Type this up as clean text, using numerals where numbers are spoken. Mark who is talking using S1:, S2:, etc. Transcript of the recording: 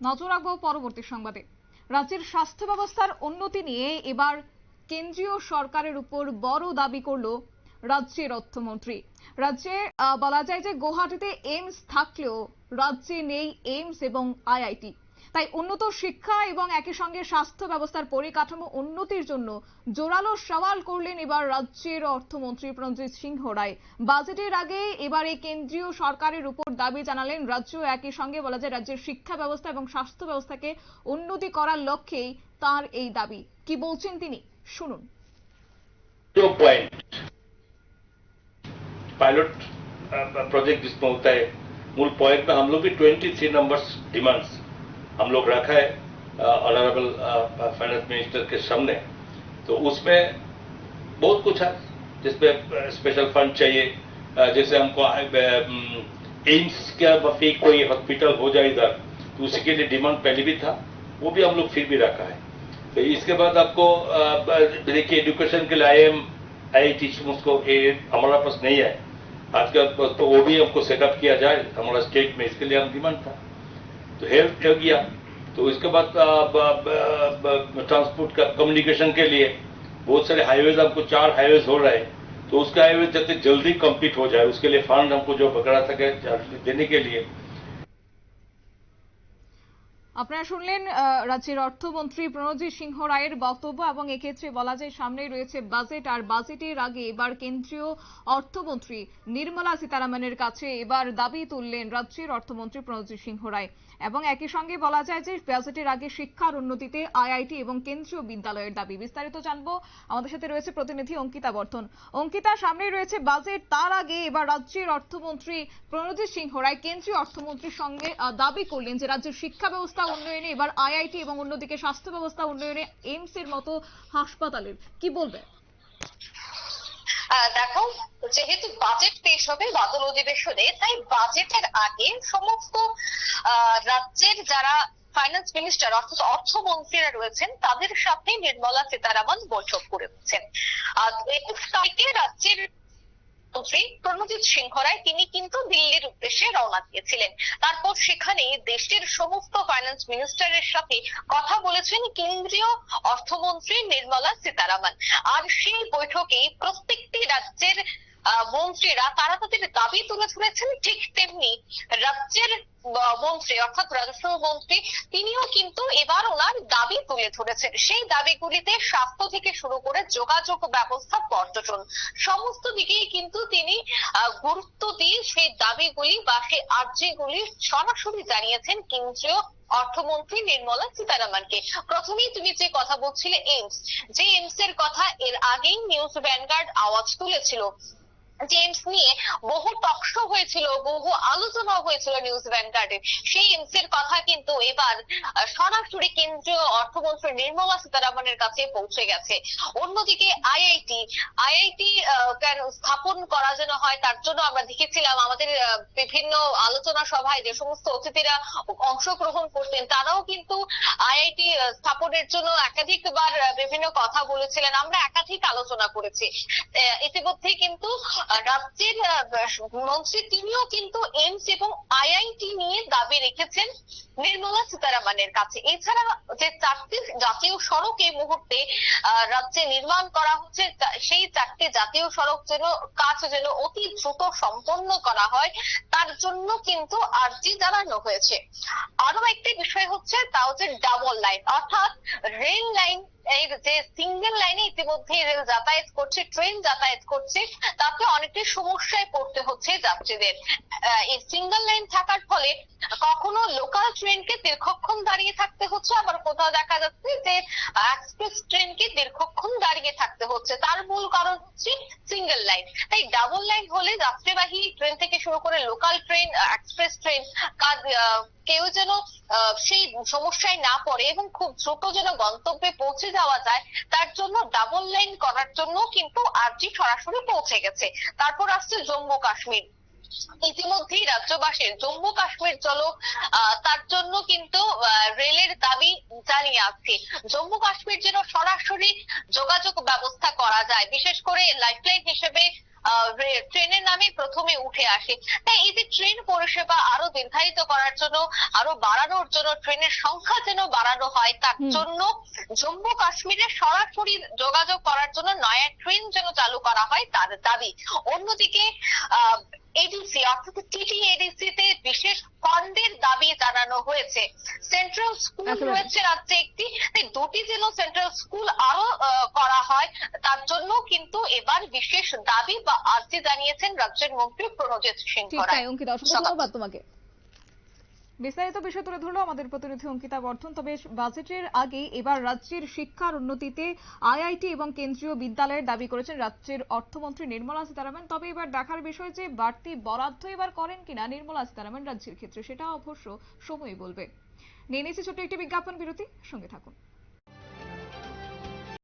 S1: নজর রাখবো পরবর্তী সংবাদে। রাজ্যের স্বাস্থ্য ব্যবস্থার উন্নতি নিয়ে এবার কেন্দ্রীয় সরকারের উপর বড় দাবি করলো রাজ্যের অর্থমন্ত্রী। রাজ্যে বলা যায় যে গুয়াহাটিতে এইমস থাকলেও রাজ্যে নেই এইমস এবং আইআইটি। তাই উন্নত শিক্ষা এবং একই সঙ্গে স্বাস্থ্য ব্যবস্থার পরিকাঠামো উন্নতির জন্য জোরালো সওয়াল করলেন এবার রাজ্যের অর্থমন্ত্রী প্রণজিৎ সিংহ রায়। বাজেটের আগে এবারে কেন্দ্রীয় সরকারের উপর দাবি জানালেন রাজ্য। একই সঙ্গে বলা যায় রাজ্যের শিক্ষা ব্যবস্থা এবং স্বাস্থ্য ব্যবস্থাকে উন্নতি করার লক্ষ্যেই তার এই দাবি। কি বলছেন তিনি, শুনুন।
S2: पायलट प्रोजेक्ट जिसमें होता है, मूल पॉइंट में हम लोग भी 23 नंबर्स डिमांड्स हम लोग रखा है ऑनरेबल फाइनेंस मिनिस्टर के सामने। तो उसमें बहुत कुछ है जिसमें स्पेशल फंड चाहिए, जैसे हमको एम्स का भी कोई हॉस्पिटल हो जाए इधर, तो उसी के लिए डिमांड पहले भी था, वो भी हम लोग फिर भी रखा है। तो इसके बाद आपको देखिए एजुकेशन के लिए IIT उसको हमारा पास नहीं है आज का, तो वो भी हमको सेटअप किया जाए हमारा स्टेट में, इसके लिए हम डिमांड था। तो हेल्थ हो गया, तो इसके बाद ट्रांसपोर्ट का कम्युनिकेशन के लिए बहुत सारे हाईवेज, हमको 4 हाईवेज हो रहे हैं, तो उसका हाईवेज जब जल्दी कंप्लीट हो जाए उसके लिए फंड हमको जो पकड़ा सके देने के लिए।
S1: আপনারা শুনলেন রাজ্যের অর্থমন্ত্রী প্রণজিৎ সিংহ রায়ের বক্তব্য। এবং এক্ষেত্রে বলা যায় সামনেই রয়েছে বাজেট, আর বাজেটের আগে এবার কেন্দ্রীয় অর্থমন্ত্রী নির্মলা সীতারামনের কাছে এবার দাবি তুললেন রাজ্যের অর্থমন্ত্রী প্রণজিৎ সিংহ রায়। এবং একই সঙ্গে বলা যায় যে বাজেটের আগে শিক্ষার উন্নতিতে আইআইটি এবং কেন্দ্রীয় বিদ্যালয়ের দাবি। বিস্তারিত জানবো, আমাদের সাথে রয়েছে প্রতিনিধি অঙ্কিতা বর্ধন। অঙ্কিতা, সামনেই রয়েছে বাজেট, তার আগে এবার রাজ্যের অর্থমন্ত্রী প্রণজিৎ সিংহ রায় কেন্দ্রীয় অর্থমন্ত্রীর সঙ্গে দাবি করলেন যে রাজ্যের শিক্ষা ব্যবস্থা উন্নয়নে এবার আইআইটি এবং অন্যদিকে স্বাস্থ্য ব্যবস্থা উন্নয়নে এইমস এর মতো হাসপাতালের। কি বলবে?
S3: দেখো, যেহেতু বাজেট পেশ হবে বাদল অধিবেশনে, তাই বাজেটের আগে সমস্ত রাজ্যের যারা ফাইন্যান্স মিনিস্টার অর্থাৎ অর্থমন্ত্রীরা রয়েছেন তাদের সাথে নির্মলা সীতারামন বৈঠক করেছেন। 21 তারিখে রাজ্যের মন্ত্রী প্রণজিৎ সিংহ রায় তিনি কিন্তু দিল্লির উদ্দেশ্যে রওনা দিয়েছিলেন। তারপর সেখানে দেশের সমস্ত ফাইন্যান্স মিনিস্টারের সাথে কথা বলেছেন কেন্দ্রীয় অর্থমন্ত্রী নির্মলা সীতারামন। আর সেই বৈঠকে প্রত্যেকটি রাজ্যের মন্ত্রীরা তারা তাদের দাবি তুলে ধরেছেন। ঠিক তেমনি রাজ্যের মন্ত্রী অর্থাৎ রাজস্ব মন্ত্রী তিনিও কিন্তু এবার ওনার দাবি তুলে ধরেছেন। সেই দাবিগুলিতে স্বাস্থ্য থেকে শুরু করে যোগাযোগ ব্যবস্থা, পর্যটন, সমস্ত দিকেই কিন্তু তিনি গুরুত্ব দিয়ে সেই দাবিগুলি বা সেই আর্জিগুলি সরাসরি জানিয়েছেন কেন্দ্রীয় অর্থমন্ত্রী নির্মলা সীতারামনকে। প্রথমেই তুমি যে কথা বলছিলে এইমস, যে এইমস এর কথা এর আগেই নিউজ ভ্যানগার্ড আওয়াজ তুলেছিল। এইমস নিয়ে বহু টকশো হয়েছিল, বহু আলোচনা হয়েছিল নিউজ ভ্যানগার্ডে। সেই এইমস এর কথা কিন্তু এবার সরাসরি কেন্দ্রীয় অর্থমন্ত্রী নির্মলা সীতারামনের কাছে পৌঁছে গেছে। অন্যদিকে আইআইটি কেন স্থাপন করা যেন হয় তার জন্য আমরা দেখেছিলাম আমাদের বিভিন্ন আলোচনা সভায় যে সমস্ত অতিথিরা অংশগ্রহণ করতেন তারাও কিন্তু আইআইটি স্থাপনের জন্য একাধিকবার বিভিন্ন কথা বলেছিলেন, আমরা একাধিক আলোচনা করেছি। ইতিমধ্যে কিন্তু রাজ্যের মন্ত্রী তিনিও কিন্তু এইমস এবং আইআইটি নিয়ে দাবি রেখেছেন নির্মলা সীতারামনের কাছে। এছাড়া যে 4টি জাতীয় সড়ক এই মুহূর্তে রাজ্যে নির্মাণ করা হচ্ছে, সেই 4টি জাতীয় সড়ক কাজ যেন অতি দ্রুত সম্পন্ন করা হয় তার জন্য কিন্তু আর্জি জানানো হয়েছে। আরো একটি বিষয় হচ্ছে তা হচ্ছে ডাবল লাইন, অর্থাৎ রেল লাইন এর যে সিঙ্গেল লাইনে ইতিমধ্যে রেল যাতায়াত করছে, ট্রেন যাতায়াত করছে, তাতে অনেকটা সমস্যায় পড়তে হচ্ছে যাত্রীদের। এই সিঙ্গেল লাইন থাকার ফলে কখনো লোকাল ট্রেনকে দীর্ঘক্ষণ দাঁড়িয়ে থাকতে হচ্ছে, আবার কোথাও দেখা যাচ্ছে যে এক্সপ্রেস ট্রেনকে দীর্ঘক্ষণ দাঁড়িয়ে থাকতে হচ্ছে। তার মূল কারণ হচ্ছে সিঙ্গেল লাইন। তাই ডাবল লাইন হলে যাত্রীবাহী ট্রেন থেকে শুরু করে লোকাল ট্রেন, এক্সপ্রেস ট্রেন কেউ যেন সেই সমস্যায় না পড়ে এবং খুব দ্রুত যেন গন্তব্যে পৌঁছে যাওয়া যায়, তার জন্য ডাবল লাইন করার জন্য কিন্তু আর্জি সরাসরি পৌঁছে গেছে। তারপর আসছে জম্মু কাশ্মীর। ইতিমধ্যেই রাজ্যবাসীর জম্মু কাশ্মীর চলো তার জন্য কিন্তু রেলের দাবি জানিয়ে আসছে। জম্মু কাশ্মীর যেন সরাসরি যোগাযোগ ব্যবস্থা করা যায়, বিশেষ করে লাইফলাইন হিসেবে ট্রেনের নামে প্রথমে উঠে আসে। তাই এই যে ট্রেন পরিষেবা আরো দীর্ঘায়িত করার জন্য, আরো বাড়ানোর জন্য, ট্রেনের সংখ্যা যেন বাড়ানো হয়, তার জন্য জম্মু কাশ্মীরে সরাসরি যোগাযোগ করার জন্য নয়া ট্রেন যেন চালু করা হয় তার দাবি। অন্যদিকে এডিসি অর্থাৎ টিটিএডিসি তে বিশেষ ফান্ডের দাবি জানানো হয়েছে। সেন্ট্রাল স্কুল রয়েছে রাজ্যে একটি, তাই দুটি যেন সেন্ট্রাল স্কুল আরো করা হয়, তার জন্য কিন্তু এবার বিশেষ দাবি বা আর্জি জানিয়েছেন রাজ্যের মন্ত্রী প্রণজিৎ সিংহ
S1: ঠিক
S3: রায়।
S1: তাই অঙ্কিতা, অসংখ্য ধন্যবাদ তোমাকে। বিস্তারিত বিষয় তুলে ধরলো আমাদের প্রতিনিধি অঙ্কিতা বর্ধন। তবে বাজেটের আগে এবার রাজ্যের শিক্ষার উন্নতিতে আইআইটি এবং কেন্দ্রীয় বিদ্যালয়ের দাবি করেছেন রাজ্যের অর্থমন্ত্রী নির্মলা সীতারামন। তবে এবার দেখার বিষয় যে বাড়তি বরাদ্দ এবার করেন কিনা নির্মলা সীতারামন রাজ্যের ক্ষেত্রে, সেটা অবশ্য সময়ই বলবে। নিয়ে নিচ্ছি ছোট্ট একটি বিজ্ঞাপন বিরতি, সঙ্গে থাকুন।